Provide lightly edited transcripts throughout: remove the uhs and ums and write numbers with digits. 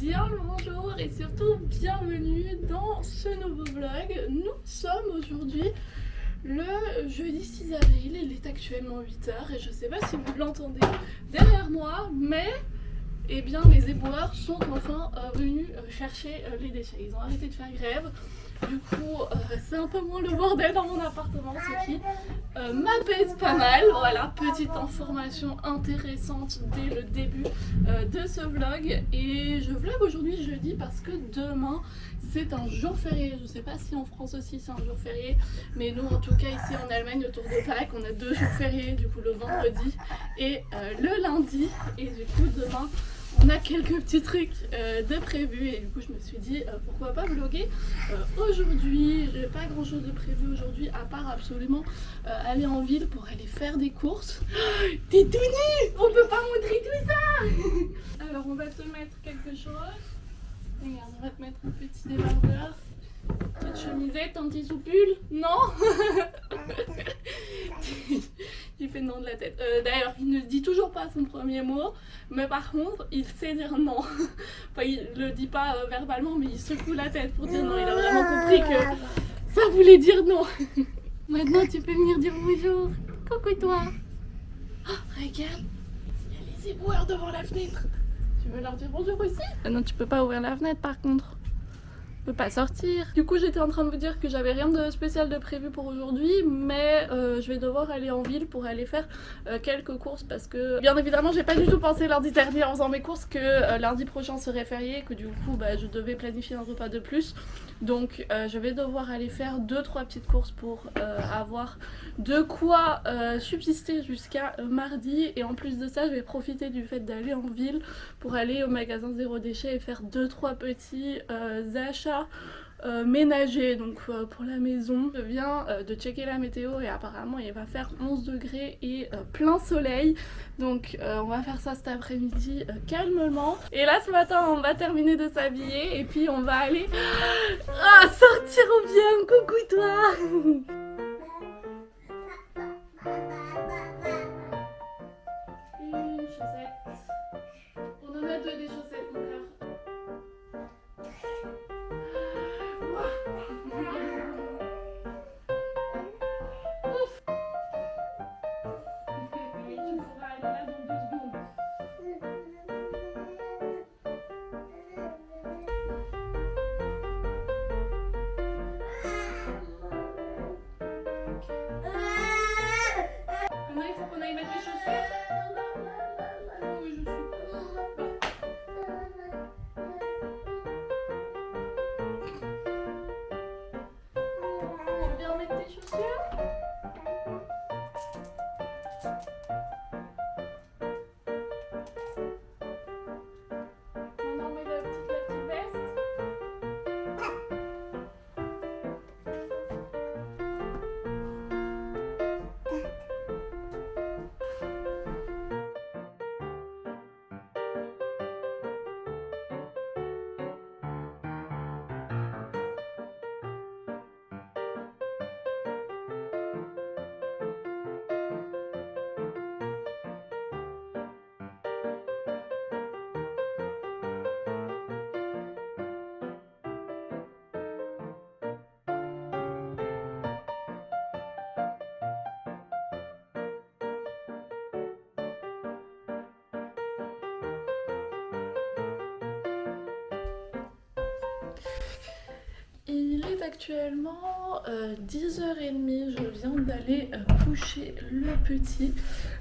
bien le bonjour et surtout bienvenue dans ce nouveau vlog. Nous sommes aujourd'hui le jeudi 6 avril, il est actuellement 8h et je sais pas si vous l'entendez derrière moi, mais eh bien les éboueurs sont enfin venus chercher les déchets. Ils ont arrêté de faire grève. Du coup, c'est un peu moins le bordel dans mon appartement, ce qui m'apaise pas mal. Voilà, petite information intéressante dès le début de ce vlog. Et je vlog aujourd'hui jeudi parce que demain c'est un jour férié. Je sais pas si en France aussi c'est un jour férié, mais nous en tout cas ici en Allemagne autour de Pâques on a 2 jours fériés, du coup le vendredi et le lundi. Et du coup demain on a quelques petits trucs de prévus et du coup je me suis dit pourquoi pas vlogger aujourd'hui. J'ai pas grand chose de prévu aujourd'hui à part absolument aller en ville pour aller faire des courses. T'es tout nu, on peut pas montrer tout ça. Alors on va te mettre quelque chose. Regarde, on va te mettre un petit débardeur, petite chemisette, un petit soupule. Non. Il fait non de la tête. D'ailleurs, il ne dit toujours pas son premier mot, mais par contre, il sait dire non. Enfin, il le dit pas verbalement, mais il secoue la tête pour dire non. Il a vraiment compris que ça voulait dire non. Maintenant, tu peux venir dire bonjour. Coucou toi. Oh, regarde, il y a les éboueurs devant la fenêtre. Tu veux leur dire bonjour aussi? Ah non, tu peux pas ouvrir la fenêtre par contre. Je peux pas sortir. Du coup j'étais en train de vous dire que j'avais rien de spécial de prévu pour aujourd'hui, mais je vais devoir aller en ville pour aller faire quelques courses parce que bien évidemment j'ai pas du tout pensé lundi dernier en faisant mes courses que lundi prochain serait férié et que du coup je devais planifier un repas de plus. Donc je vais devoir aller faire 2-3 petites courses pour avoir de quoi subsister jusqu'à mardi. Et en plus de ça je vais profiter du fait d'aller en ville pour aller au magasin Zéro Déchet et faire 2-3 petits achats ménagers donc pour la maison. Je viens de checker la météo et apparemment il va faire 11 degrés et plein soleil, donc on va faire ça cet après-midi calmement. Et là ce matin on va terminer de s'habiller et puis on va aller sortir au bien. Coucou toi. Une chaussette, on en a 2 des chaussettes mon cœur. Il faut qu'on aille mettre les chaussures. Oui, je suis. Tu viens mettre tes chaussures? On en met la petite veste. Il est actuellement 10h30, je viens d'aller coucher le petit.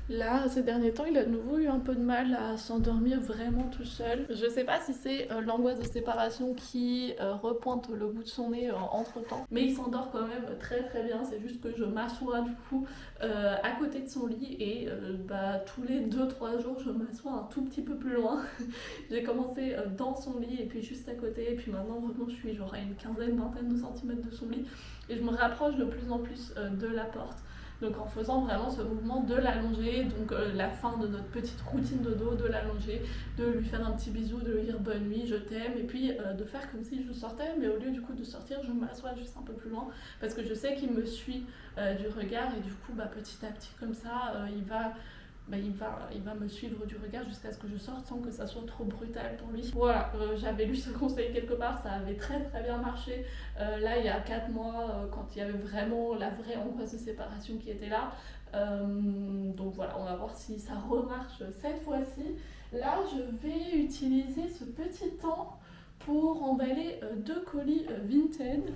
Là, ces derniers temps, il a de nouveau eu un peu de mal à s'endormir vraiment tout seul. Je sais pas si c'est l'angoisse de séparation qui repointe le bout de son nez entre temps, mais il s'endort quand même très très bien. C'est juste que je m'assois du coup à côté de son lit et tous les 2-3 jours, je m'assois un tout petit peu plus loin. J'ai commencé dans son lit et puis juste à côté, et puis maintenant vraiment je suis genre à une vingtaine de centimètres de son lit et je me rapproche de plus en plus de la porte. Donc en faisant vraiment ce mouvement de l'allonger, donc la fin de notre petite routine de dos, de l'allonger, de lui faire un petit bisou, de lui dire bonne nuit, je t'aime, et puis de faire comme si je sortais, mais au lieu du coup de sortir, je m'assois juste un peu plus loin, parce que je sais qu'il me suit du regard, et du coup petit à petit comme ça, il va il va me suivre du regard jusqu'à ce que je sorte sans que ça soit trop brutal pour lui. Voilà, j'avais lu ce conseil quelque part, ça avait très très bien marché. Là, il y a 4 mois, quand il y avait vraiment la vraie angoisse de séparation qui était là. Donc voilà, on va voir si ça remarche cette fois-ci. Là, je vais utiliser ce petit temps pour emballer 2 colis Vinted.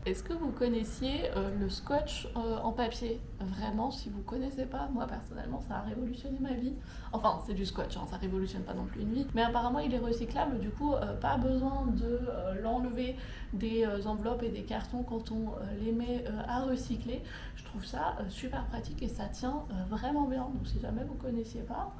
Est-ce que vous connaissiez le scotch en papier? Vraiment, si vous connaissez pas, moi personnellement ça a révolutionné ma vie. Enfin, c'est du scotch, hein, ça révolutionne pas non plus une vie. Mais apparemment il est recyclable, du coup pas besoin de l'enlever des enveloppes et des cartons quand on les met à recycler. Je trouve ça super pratique et ça tient vraiment bien. Donc si jamais vous connaissiez pas,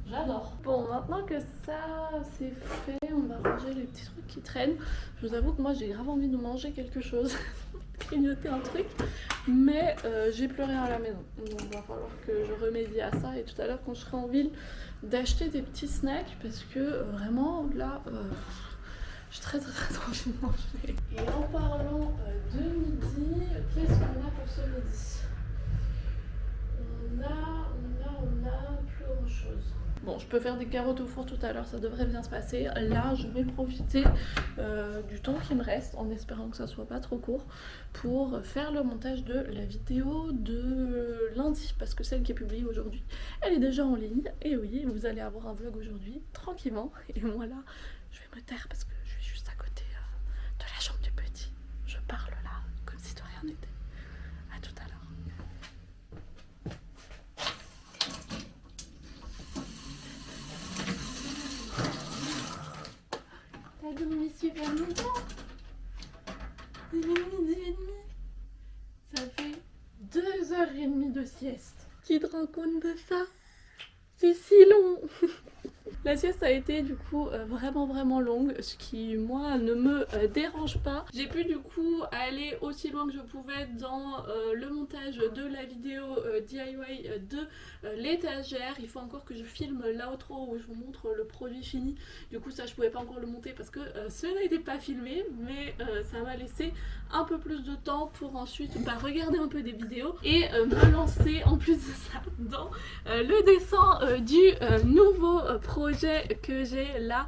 j'adore. Bon, maintenant que ça c'est fait, on va ranger les petits trucs qui traînent. Je vous avoue que moi j'ai grave envie de manger quelque chose, de grignoter un truc, mais j'ai plus rien à la maison. Donc il va falloir que je remédie à ça et tout à l'heure quand je serai en ville, d'acheter des petits snacks parce que vraiment là, j'ai très envie de manger. Et en parlant de midi, qu'est-ce qu'on a pour ce midi? On a plus grand chose. Bon, je peux faire des carottes au four tout à l'heure, ça devrait bien se passer. Là, je vais profiter du temps qui me reste, en espérant que ça soit pas trop court, pour faire le montage de la vidéo de lundi, parce que celle qui est publiée aujourd'hui, elle est déjà en ligne. Et oui, vous allez avoir un vlog aujourd'hui, tranquillement. Et moi là, je vais me taire parce que je suis juste à côté de la chambre du petit. Je parle là, comme si de rien n'était. À tout à l'heure. T'as dormi super longtemps. Il est midi et demi. Ça fait 2h30 de sieste. Qui te rend compte de ça? C'est si long. La sieste a été du coup vraiment longue, ce qui moi ne me dérange pas. J'ai pu du coup aller aussi loin que je pouvais dans le montage de la vidéo DIY de l'étagère. Il faut encore que je filme l'outro où je vous montre le produit fini. Du coup ça je pouvais pas encore le monter parce que cela n'était pas filmé, mais ça m'a laissé un peu plus de temps pour ensuite regarder un peu des vidéos et me lancer en plus de ça dans le dessin du nouveau projet que j'ai là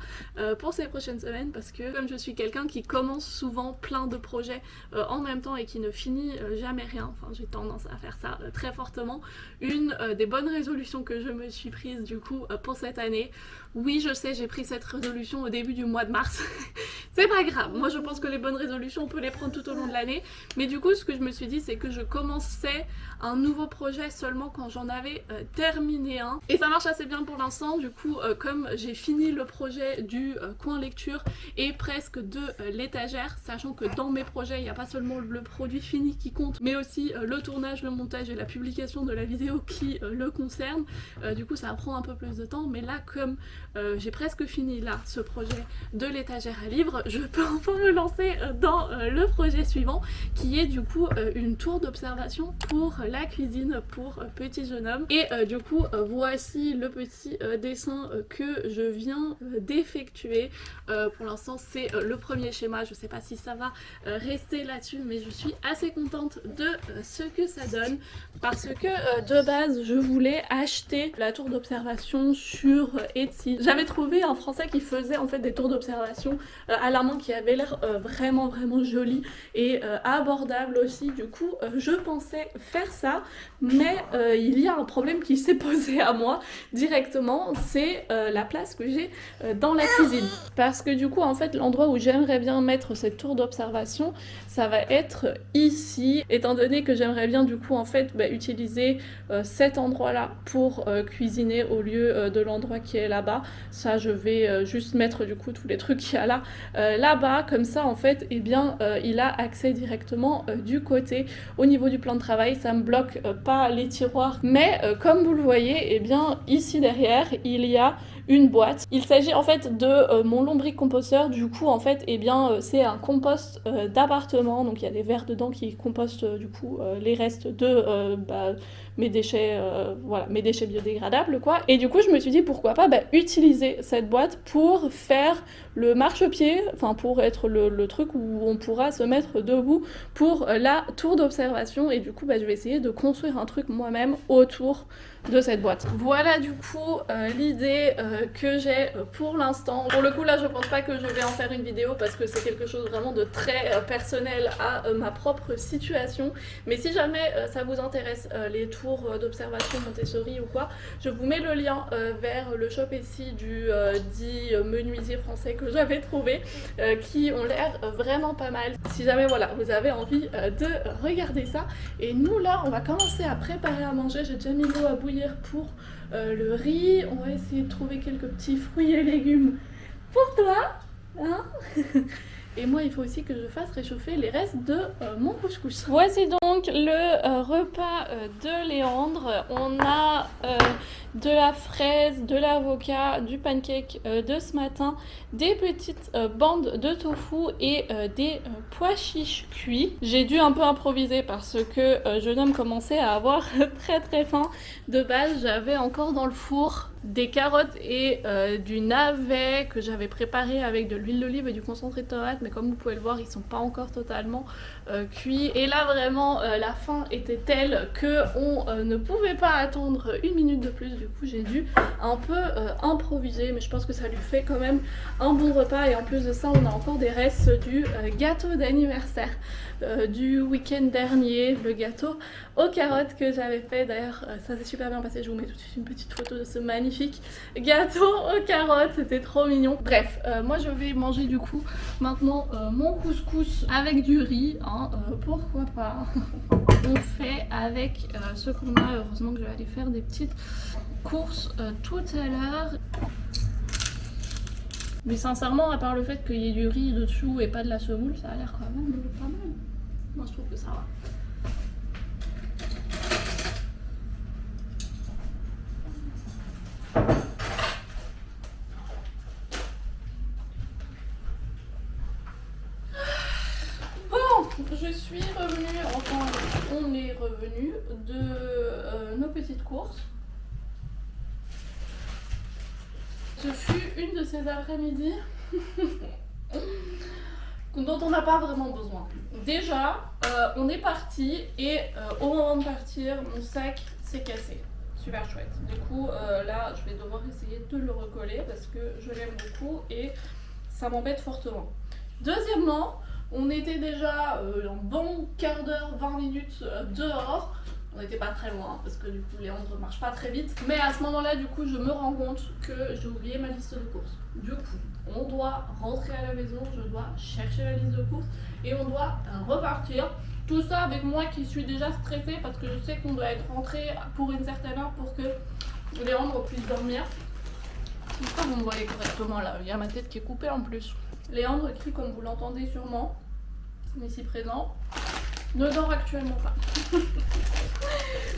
pour ces prochaines semaines, parce que comme je suis quelqu'un qui commence souvent plein de projets en même temps et qui ne finit jamais rien, enfin j'ai tendance à faire ça très fortement, une des bonnes résolutions que je me suis prise du coup pour cette année, oui je sais j'ai pris cette résolution au début du mois de mars, c'est pas grave, moi je pense que les bonnes résolutions on peut les prendre tout au long de l'année, mais du coup ce que je me suis dit c'est que je commençais un nouveau projet seulement quand j'en avais terminé un, et ça marche assez bien pour l'instant. Du coup comme j'ai fini le projet du coin lecture et presque de l'étagère, sachant que dans mes projets il n'y a pas seulement le produit fini qui compte, mais aussi le tournage, le montage et la publication de la vidéo qui le concerne, du coup ça prend un peu plus de temps, mais là comme j'ai presque fini là ce projet de l'étagère à livres, je peux enfin me lancer dans le projet suivant qui est du coup une tour d'observation pour la cuisine pour petit jeune homme. Et du coup voici le petit dessin que je viens d'effectuer. Pour l'instant c'est le premier schéma, je sais pas si ça va rester là-dessus, mais je suis assez contente de ce que ça donne, parce que de base je voulais acheter la tour d'observation sur Etsy. J'avais trouvé un français qui faisait en fait des tours d'observation à la main qui avait l'air vraiment joli et abordable aussi. Du coup je pensais faire ça, mais il y a un problème qui s'est posé à moi directement, c'est la place que j'ai dans la cuisine, parce que du coup en fait l'endroit où j'aimerais bien mettre cette tour d'observation ça va être ici, étant donné que j'aimerais bien du coup en fait utiliser cet endroit là pour cuisiner au lieu de l'endroit qui est là-bas. Ça je vais juste mettre du coup tous les trucs qu'il y a là là-bas, comme ça en fait et bien il a accès directement du côté. Au niveau du plan de travail ça me bloque pas les tiroirs, mais comme vous le voyez et bien ici derrière il y a une boîte. Il s'agit en fait de mon lombricomposteur. Du coup en fait c'est un compost d'appartement, donc il y a des vers dedans qui compostent du coup les restes de mes déchets, voilà, mes déchets biodégradables quoi. Et du coup je me suis dit pourquoi pas utiliser cette boîte pour faire le marchepied, enfin pour être le truc où on pourra se mettre debout pour la tour d'observation. Et du coup je vais essayer de construire un truc moi-même autour de cette boîte. Voilà du coup l'idée que j'ai pour l'instant. Pour le coup là je pense pas que je vais en faire une vidéo parce que c'est quelque chose vraiment de très personnel à ma propre situation, mais si jamais ça vous intéresse les tours d'observation Montessori ou quoi, je vous mets le lien vers le shop ici du dit menuisier français que j'avais trouvé qui ont l'air vraiment pas mal. Si jamais voilà vous avez envie de regarder ça. Et nous là on va commencer à préparer à manger. J'ai déjà mis l'eau à bouillir pour le riz. On va essayer de trouver quelques petits fruits et légumes pour toi, hein. Et moi il faut aussi que je fasse réchauffer les restes de mon couscous. Voici donc le repas de Léandre. On a de la fraise, de l'avocat, du pancake de ce matin, des petites bandes de tofu et des pois chiches cuits. J'ai dû un peu improviser parce que jeune homme commençait à avoir très faim. De base j'avais encore dans le four des carottes et du navet que j'avais préparé avec de l'huile d'olive et du concentré de tomate, mais comme vous pouvez le voir ils sont pas encore totalement cuits. Et là vraiment la faim était telle que on ne pouvait pas attendre une minute de plus. Du coup j'ai dû un peu improviser, mais je pense que ça lui fait quand même un bon repas. Et en plus de ça on a encore des restes du gâteau d'anniversaire du week-end dernier, le gâteau aux carottes que j'avais fait. D'ailleurs ça s'est super bien passé, je vous mets tout de suite une petite photo de ce magnifique gâteau aux carottes, c'était trop mignon. Bref, moi je vais manger du coup maintenant mon couscous avec du riz, hein, pourquoi pas. On fait avec ce qu'on a. Heureusement que je vais aller faire des petites courses tout à l'heure. Mais sincèrement, à part le fait qu'il y ait du riz dessous et pas de la semoule, ça a l'air quand même pas mal. Moi je trouve que ça va. Je suis revenue, enfin on est revenu de nos petites courses. Ce fut une de ces après-midi dont on n'a pas vraiment besoin. Déjà, on est parti et au moment de partir, mon sac s'est cassé. Super chouette. Du coup, là, je vais devoir essayer de le recoller parce que je l'aime beaucoup et ça m'embête fortement. Deuxièmement, on était déjà un bon quart d'heure, 20 minutes dehors. On n'était pas très loin parce que du coup Léandre marche pas très vite. Mais à ce moment-là, du coup, je me rends compte que j'ai oublié ma liste de courses. Du coup, on doit rentrer à la maison, je dois chercher la liste de courses et on doit repartir. Tout ça avec moi qui suis déjà stressée parce que je sais qu'on doit être rentré pour une certaine heure pour que Léandre puisse dormir. J'espère que vous me voyez correctement là, il y a ma tête qui est coupée en plus. Léandre qui, comme vous l'entendez sûrement, ici présent, ne dort actuellement pas.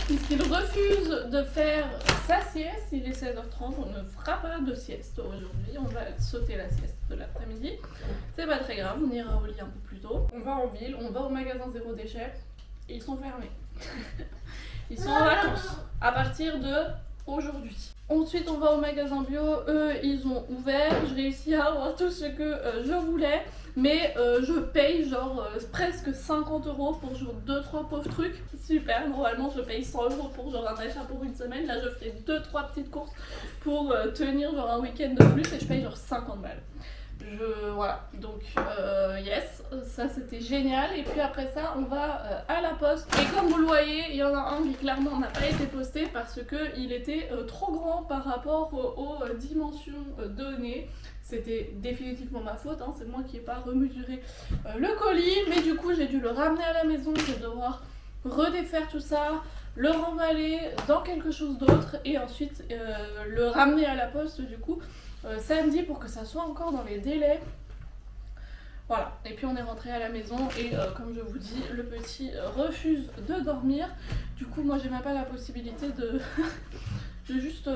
Puisqu'il refuse de faire sa sieste, il est 16h30, on ne fera pas de sieste aujourd'hui, on va sauter la sieste de l'après-midi. C'est pas très grave, on ira au lit un peu plus tôt. On va en ville, on va au magasin Zéro Déchet, et ils sont fermés. Ils sont en vacances à partir de aujourd'hui. Ensuite on va au magasin bio, eux ils ont ouvert, je réussis à avoir tout ce que je voulais, mais je paye genre presque 50 € pour genre 2-3 pauvres trucs. Super, normalement je paye 100 € pour genre un achat pour une semaine, là je ferai 2-3 petites courses pour tenir genre un week-end de plus et je paye genre 50 balles. Voilà, donc yes, ça c'était génial. Et puis après ça on va à la poste et comme vous le voyez il y en a un qui clairement n'a pas été posté parce que il était trop grand par rapport aux dimensions données. C'était définitivement ma faute, hein, c'est moi qui n'ai pas remesuré le colis, mais du coup j'ai dû le ramener à la maison, je vais devoir redéfaire tout ça, le remballer dans quelque chose d'autre et ensuite le ramener à la poste du coup samedi pour que ça soit encore dans les délais. Voilà, et puis on est rentré à la maison et comme je vous dis, le petit refuse de dormir. Du coup moi j'ai même pas la possibilité de juste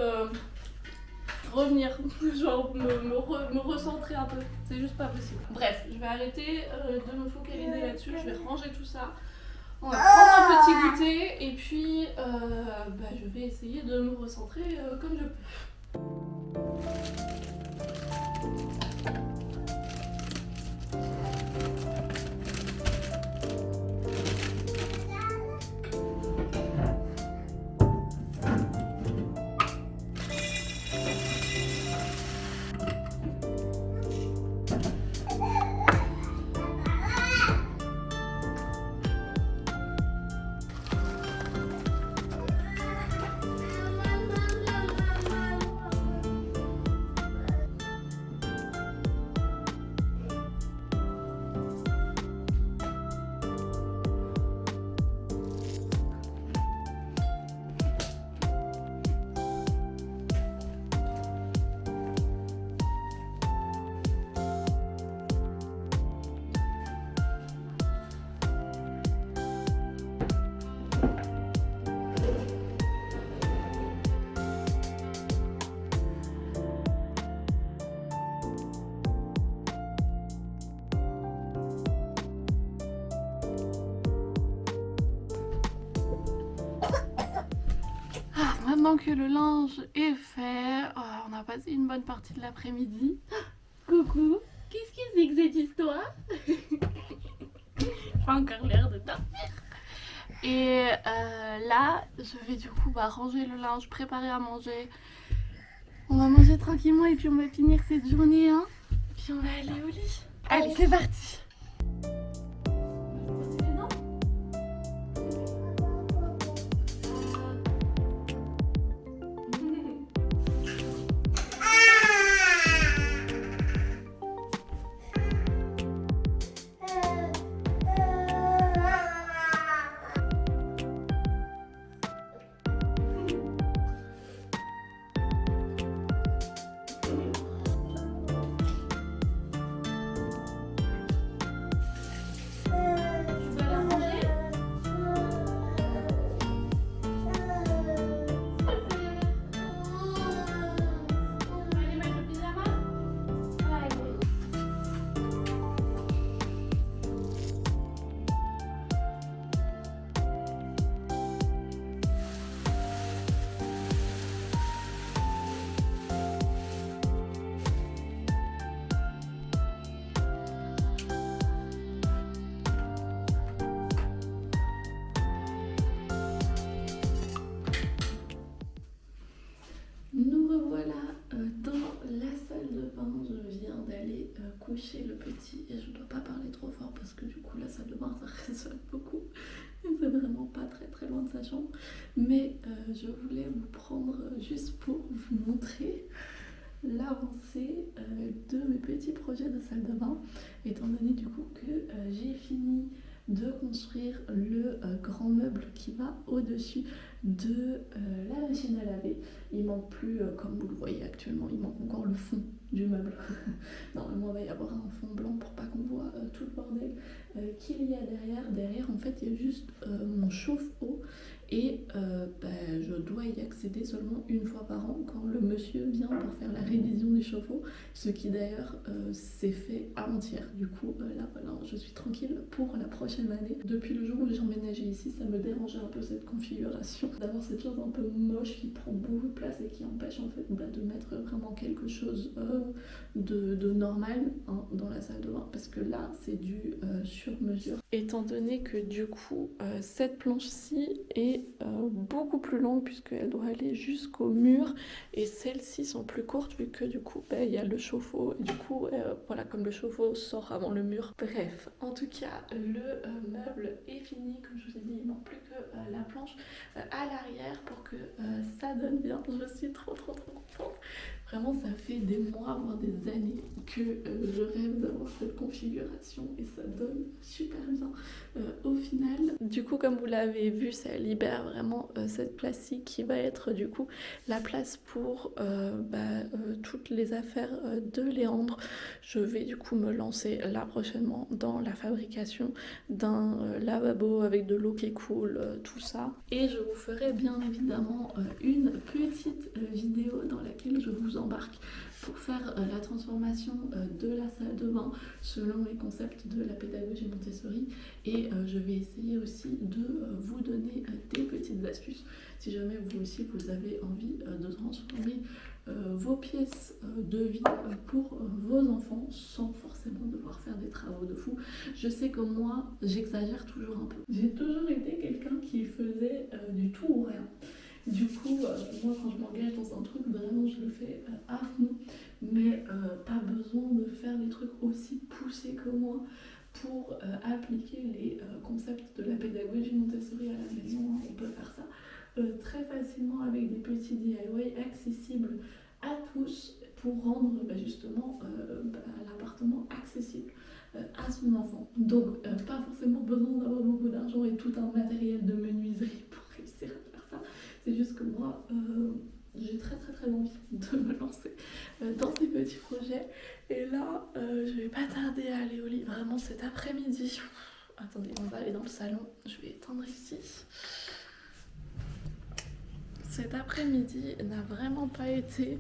revenir, genre me recentrer un peu. C'est juste pas possible. Bref, je vais arrêter de me focaliser là-dessus, je vais ranger tout ça. On va prendre un petit goûter et puis je vais essayer de me recentrer comme je peux. Maintenant que le linge est fait, on a passé une bonne partie de l'après-midi. Coucou, qu'est-ce que c'est que cette histoire? Pas encore l'air de dormir. Et là, je vais du coup ranger le linge, préparer à manger. On va manger tranquillement et puis on va finir cette journée, hein. Puis on va aller au lit. Allez, c'est parti. Coucher le petit et je dois pas parler trop fort parce que du coup la salle de bain ça résonne beaucoup et c'est vraiment pas très loin de sa chambre, mais je voulais vous prendre juste pour vous montrer l'avancée de mes petits projets de salle de bain, étant donné du coup que j'ai fini de construire le grand meuble qui va au-dessus de la machine à laver. Il manque plus, comme vous le voyez actuellement, il manque encore le fond du meuble. Normalement il va y avoir un fond blanc pour pas qu'on voit tout le bordel qu'il y a derrière. Derrière en fait il y a juste mon chauffe-eau et je dois y accéder seulement une fois par an quand le monsieur vient pour faire la révision du chauffe-eau, ce qui d'ailleurs s'est fait avant-hier. Du coup là voilà, je suis tranquille pour la prochaine année. Depuis le jour où j'ai emménagé ici, ça me dérangeait un peu cette configuration, d'avoir cette chose un peu moche qui prend beaucoup de place et qui empêche en fait de mettre vraiment quelque chose de normal hein, dans la salle de bain, parce que là c'est du sur mesure, étant donné que du coup cette planche-ci est beaucoup plus longue puisqu'elle doit aller jusqu'au mur et celles-ci sont plus courtes vu que du coup il y a le chauffe-eau et du coup voilà, comme le chauffe-eau sort avant le mur. Bref, en tout cas le meuble est fini, comme je vous ai dit, il manque plus que la planche à l'arrière pour que ça donne bien. Je suis trop contente. Vraiment ça fait des mois voire des années que je rêve d'avoir cette configuration et ça donne super bien au final. Du coup comme vous l'avez vu, ça libère vraiment cette place-ci qui va être mettre du coup la place pour toutes les affaires de Léandre. Je vais du coup me lancer là prochainement dans la fabrication d'un lavabo avec de l'eau qui coule, tout ça. Et je vous ferai bien évidemment une petite vidéo dans laquelle je vous embarque pour faire la transformation de la salle de bain selon les concepts de la pédagogie Montessori. Et je vais essayer aussi de vous donner des petites astuces si jamais vous aussi vous avez envie de transformer vos pièces de vie pour vos enfants sans forcément devoir faire des travaux de fou. Je sais que moi, j'exagère toujours un peu. J'ai toujours été quelqu'un qui faisait du tout ou rien. Du coup, moi quand je m'engage dans un truc, vraiment je le fais à fond, mais pas besoin de faire des trucs aussi poussés que moi pour appliquer les concepts de la pédagogie Montessori à la maison. On peut faire ça très facilement avec des petits DIY accessibles à tous pour rendre justement l'appartement accessible à son enfant. Donc pas forcément besoin d'avoir beaucoup d'argent et tout un matériel de menuiserie pour réussir à faire ça. C'est juste que moi j'ai très envie de me lancer dans ces petits projets. Et là je vais pas tarder à aller au lit vraiment cet après-midi. Attendez, on va aller dans le salon, je vais éteindre ici. Cet après-midi n'a vraiment pas été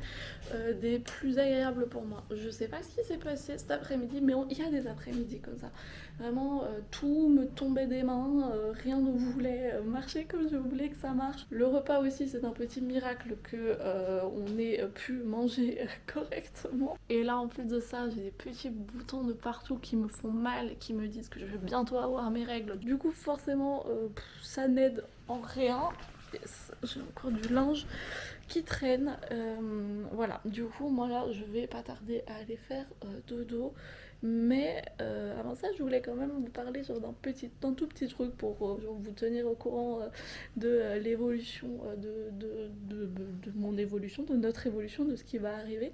des plus agréables pour moi. Je sais pas ce qui s'est passé cet après-midi, mais il y a des après-midi comme ça. Vraiment, tout me tombait des mains, rien ne voulait marcher comme je voulais que ça marche. Le repas aussi, c'est un petit miracle qu'on ait pu manger correctement. Et là, en plus de ça, j'ai des petits boutons de partout qui me font mal, qui me disent que je vais bientôt avoir mes règles. Du coup, forcément, ça n'aide en rien. Yes, j'ai encore du linge qui traîne. Voilà, du coup, moi là, je vais pas tarder à aller faire dodo. Mais avant ça, je voulais quand même vous parler d'un tout petit truc pour vous tenir au courant de l'évolution, de mon évolution, de notre évolution, de ce qui va arriver.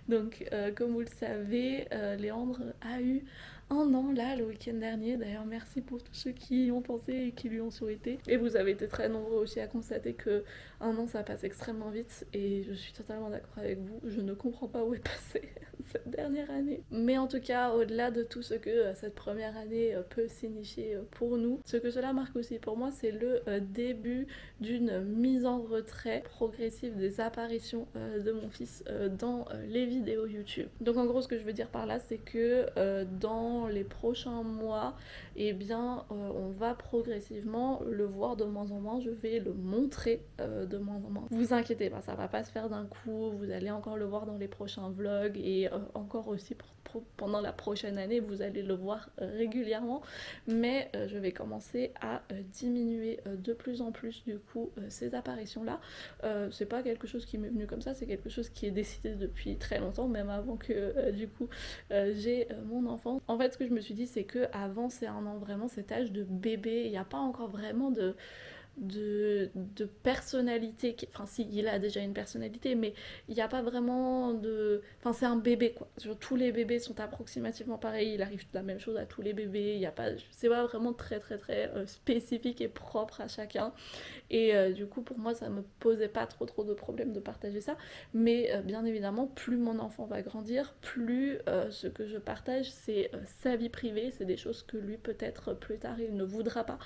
Donc, comme vous le savez, Léandre a eu un an là le week-end dernier. D'ailleurs merci pour tous ceux qui y ont pensé et qui lui ont souhaité. Et vous avez été très nombreux aussi à constater que un an ça passe extrêmement vite et je suis totalement d'accord avec vous. Je ne comprends pas où est passée cette dernière année. Mais en tout cas, au-delà de tout ce que cette première année peut signifier pour nous, ce que cela marque aussi pour moi, c'est le début d'une mise en retrait progressive des apparitions de mon fils dans les vidéos YouTube. Donc en gros, ce que je veux dire par là, c'est que dans les prochains mois, eh bien, on va progressivement le voir de moins en moins. Je vais le montrer de moins en moins. Vous inquiétez pas, ça va pas se faire d'un coup. Vous allez encore le voir dans les prochains vlogs et encore aussi pendant la prochaine année, vous allez le voir régulièrement. Mais je vais commencer à diminuer de plus en plus du coup ces apparitions-là. C'est pas quelque chose qui m'est venu comme ça, c'est quelque chose qui est décidé depuis très longtemps, même avant que du coup j'ai mon enfant. En fait, ce que je me suis dit, c'est que avant c'est un an, vraiment cet âge de bébé, il n'y a pas encore vraiment de personnalité, enfin si, il a déjà une personnalité, mais il n'y a pas vraiment de... Enfin c'est un bébé quoi, tous les bébés sont approximativement pareils, il arrive la même chose à tous les bébés, il y a pas... c'est pas vraiment très spécifique et propre à chacun, et du coup pour moi ça me posait pas trop de problème de partager ça, mais bien évidemment plus mon enfant va grandir, plus ce que je partage c'est sa vie privée, c'est des choses que lui peut-être plus tard il ne voudra pas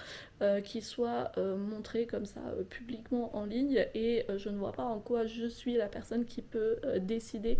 qu'il soit montré comme ça publiquement en ligne, et je ne vois pas en quoi je suis la personne qui peut décider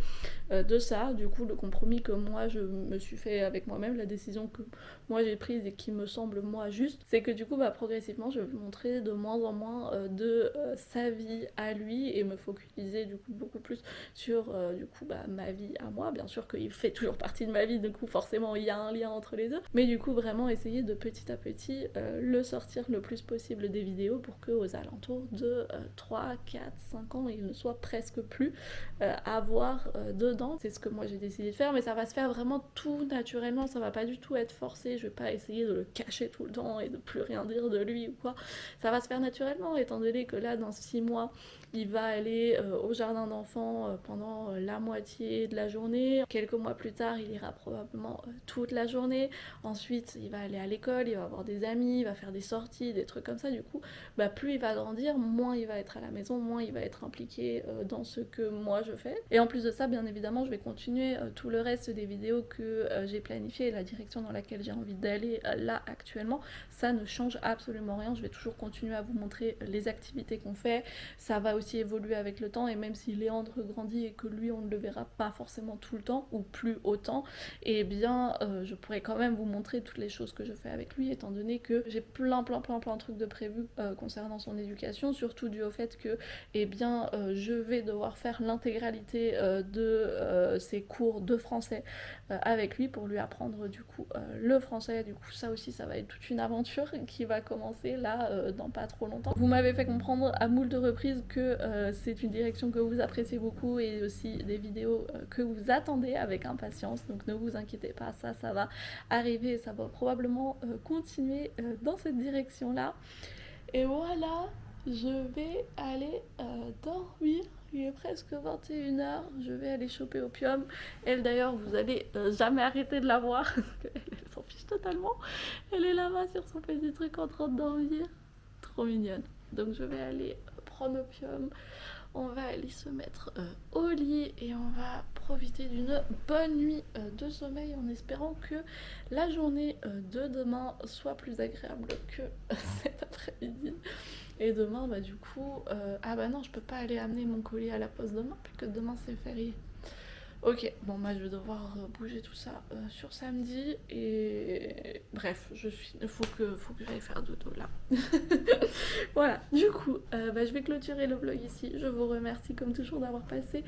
de ça. Du coup le compromis que moi je me suis fait avec moi-même, la décision que moi j'ai prise et qui me semble moi juste, c'est que du coup progressivement je vais montrer de moins en moins de sa vie à lui et me focaliser du coup beaucoup plus sur du coup ma vie à moi. Bien sûr qu'il fait toujours partie de ma vie, du coup forcément il y a un lien entre les deux, mais du coup vraiment essayer de petit à petit le sortir le plus possible des vidéos pour qu'aux alentours de 3, 4, 5 ans il ne soit presque plus à voir dedans. C'est ce que moi j'ai décidé de faire, mais ça va se faire vraiment tout naturellement, ça va pas du tout être forcé, je vais pas essayer de le cacher tout le temps et de plus rien dire de lui ou quoi. Ça va se faire naturellement, étant donné que là dans 6 mois il va aller au jardin d'enfants pendant la moitié de la journée. Quelques mois plus tard, il ira probablement toute la journée. Ensuite, il va aller à l'école, il va avoir des amis, il va faire des sorties, des trucs comme ça. Du coup, bah, plus il va grandir, moins il va être à la maison, moins il va être impliqué dans ce que moi je fais. Et en plus de ça, bien évidemment, je vais continuer tout le reste des vidéos que j'ai planifiées, la direction dans laquelle j'ai envie d'aller là actuellement. Ça ne change absolument rien, je vais toujours continuer à vous montrer les activités qu'on fait. Ça va aussi évoluer avec le temps, et même si Léandre grandit et que lui on ne le verra pas forcément tout le temps ou plus autant, et bien je pourrais quand même vous montrer toutes les choses que je fais avec lui, étant donné que j'ai plein de trucs de prévus concernant son éducation, surtout dû au fait que je vais devoir faire l'intégralité de ses cours de français avec lui pour lui apprendre du coup le français. Du coup ça aussi, ça va être toute une aventure qui va commencer là dans pas trop longtemps. Vous m'avez fait comprendre à moult reprises que c'est une direction que vous appréciez beaucoup et aussi des vidéos que vous attendez avec impatience, donc ne vous inquiétez pas, ça va arriver et ça va probablement continuer dans cette direction là. Et voilà, je vais aller dormir. Il est presque 21h, je vais aller choper Opium. Elle d'ailleurs, vous allez jamais arrêter de la voir, parce qu'elle s'en fiche totalement. Elle est là-bas sur son petit truc en train de dormir. Trop mignonne. Donc je vais aller prendre Opium. On va aller se mettre au lit et on va profiter d'une bonne nuit de sommeil en espérant que la journée de demain soit plus agréable que cet après-midi. Et demain, bah du coup, ah bah non, je peux pas aller amener mon colis à la poste demain, puisque demain c'est férié. Ok, bon bah je vais devoir bouger tout ça sur samedi et bref, faut que j'aille faire dodo là. Voilà, du coup, je vais clôturer le vlog ici. Je vous remercie comme toujours d'avoir passé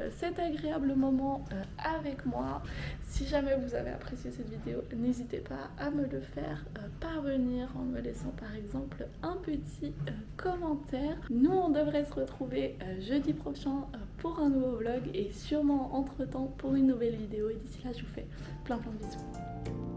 cet agréable moment avec moi. Si jamais vous avez apprécié cette vidéo, n'hésitez pas à me le faire parvenir en me laissant par exemple un petit commentaire. Nous, on devrait se retrouver jeudi prochain pour un nouveau vlog et sûrement entre temps pour une nouvelle vidéo, et d'ici là je vous fais plein de bisous.